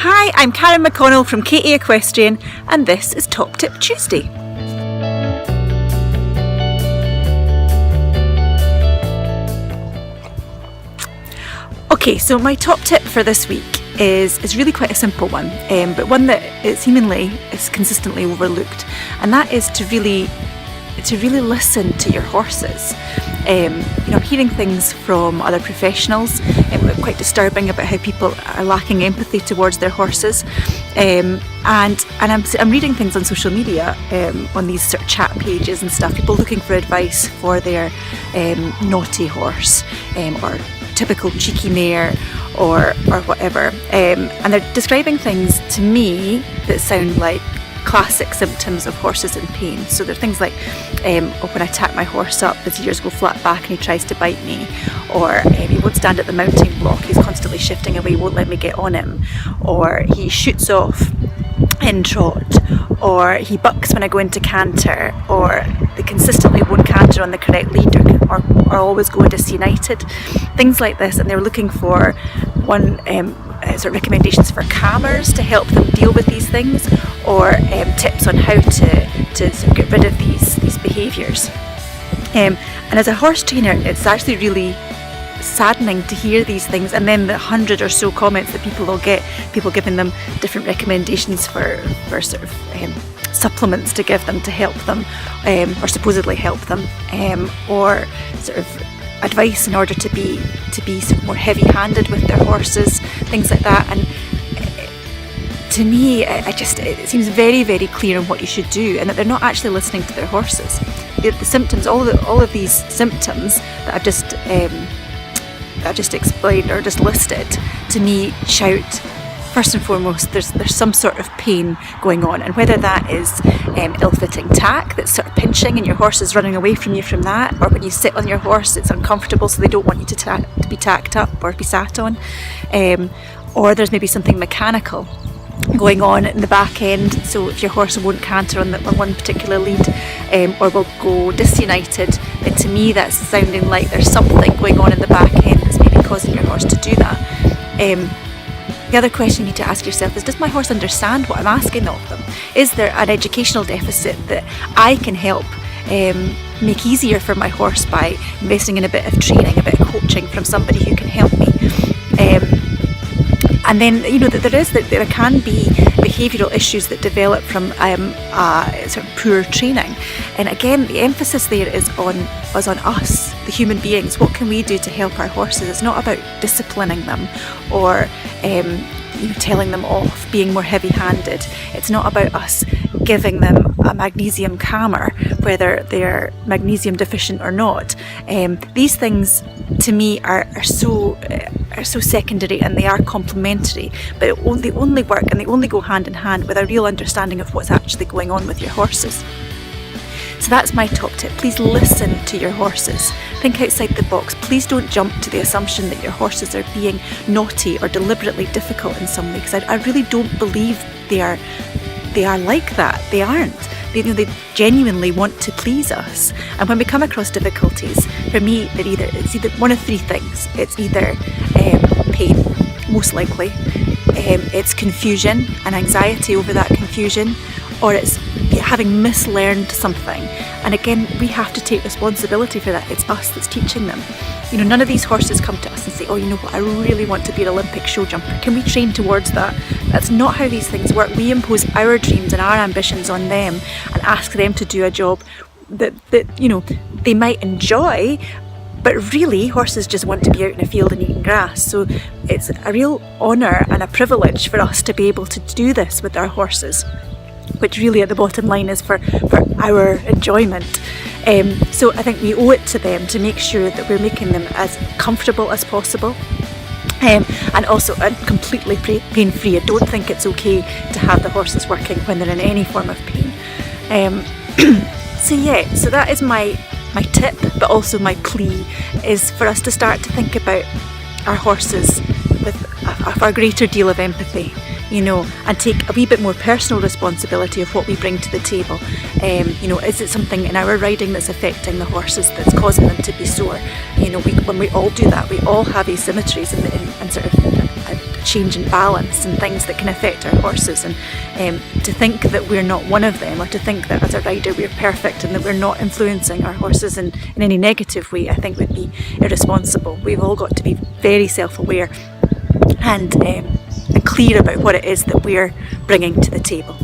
Hi, I'm Karen McConnell from Katie Equestrian, and this is Top Tip Tuesday. Okay, so my top tip for this week is really quite a simple one, but one that it seemingly is consistently overlooked, and that is to really listen to your horses. I'm hearing things from other professionals, quite disturbing, about how people are lacking empathy towards their horses, and I'm reading things on social media, on these sort of chat pages and stuff, people looking for advice for their naughty horse, or typical cheeky mare, or whatever, and they're describing things to me that sound like classic symptoms of horses in pain. So there are things like, when I tack my horse up, his ears go flat back and he tries to bite me, or he won't stand at the mounting block, he's constantly shifting away, won't let me get on him, or he shoots off in trot, or he bucks when I go into canter, or they consistently won't canter on the correct lead, or always go disunited, things like this. And they're looking for sort of recommendations for calmers to help them deal with these things, or tips on how to sort of get rid of these behaviours. And as a horse trainer, it's actually really saddening to hear these things, and then the 100 or so comments that people will get, people giving them different recommendations for sort of supplements to give them to help them, or supposedly help them, or sort of advice in order to be sort of more heavy-handed with their horses, things like that. And to me, it seems very, very clear on what you should do, and that they're not actually listening to their horses. The symptoms, all of these symptoms that I've just explained or just listed, to me shout, first and foremost, there's some sort of pain going on, and whether that is ill-fitting tack that's sort of pinching and your horse is running away from you from that, or when you sit on your horse it's uncomfortable so they don't want you to be tacked up or be sat on, or there's maybe something mechanical going on in the back end, so if your horse won't canter on one particular lead, or will go disunited, then to me that's sounding like there's something going on in the back end that's maybe causing your horse to do that. The other question you need to ask yourself is, does my horse understand what I'm asking of them? Is there an educational deficit that I can help make easier for my horse by investing in a bit of training, a bit of coaching from somebody who can help me? And then, there can be behavioural issues that develop from sort of poor training. And again, the emphasis there is on us, the human beings. What can we do to help our horses? It's not about disciplining them or telling them off, being more heavy-handed. It's not about us giving them a magnesium calmer, whether they're magnesium deficient or not. These things, to me, are so secondary, and they are complementary, but they only work and they only go hand in hand with a real understanding of what's actually going on with your horses. So that's my top tip. Please listen to your horses. Think outside the box. Please don't jump to the assumption that your horses are being naughty or deliberately difficult in some way, because I really don't believe they are like that. They aren't. They genuinely want to please us. And when we come across difficulties, for me, it's either one of three things. It's either pain, most likely, it's confusion and anxiety over that confusion, or it's having mislearned something. And again, we have to take responsibility for that. It's us that's teaching them. None of these horses come to us and say, oh, you know what, I really want to be an Olympic show jumper. Can we train towards that? That's not how these things work. We impose our dreams and our ambitions on them and ask them to do a job that they might enjoy, but really horses just want to be out in a field and eating grass. So it's a real honour and a privilege for us to be able to do this with our horses, which really at the bottom line is for our enjoyment. So I think we owe it to them to make sure that we're making them as comfortable as possible, and also completely pain-free. I don't think it's okay to have the horses working when they're in any form of pain. So that is my tip, but also my plea is for us to start to think about our horses with a far greater deal of empathy, and take a wee bit more personal responsibility of what we bring to the table. Is it something in our riding that's affecting the horses, that's causing them to be sore? When we all do that, we all have asymmetries and sort of change in balance and things that can affect our horses, and to think that we're not one of them, or to think that as a rider we're perfect and that we're not influencing our horses in any negative way, I think would be irresponsible. We've all got to be very self-aware and clear about what it is that we're bringing to the table.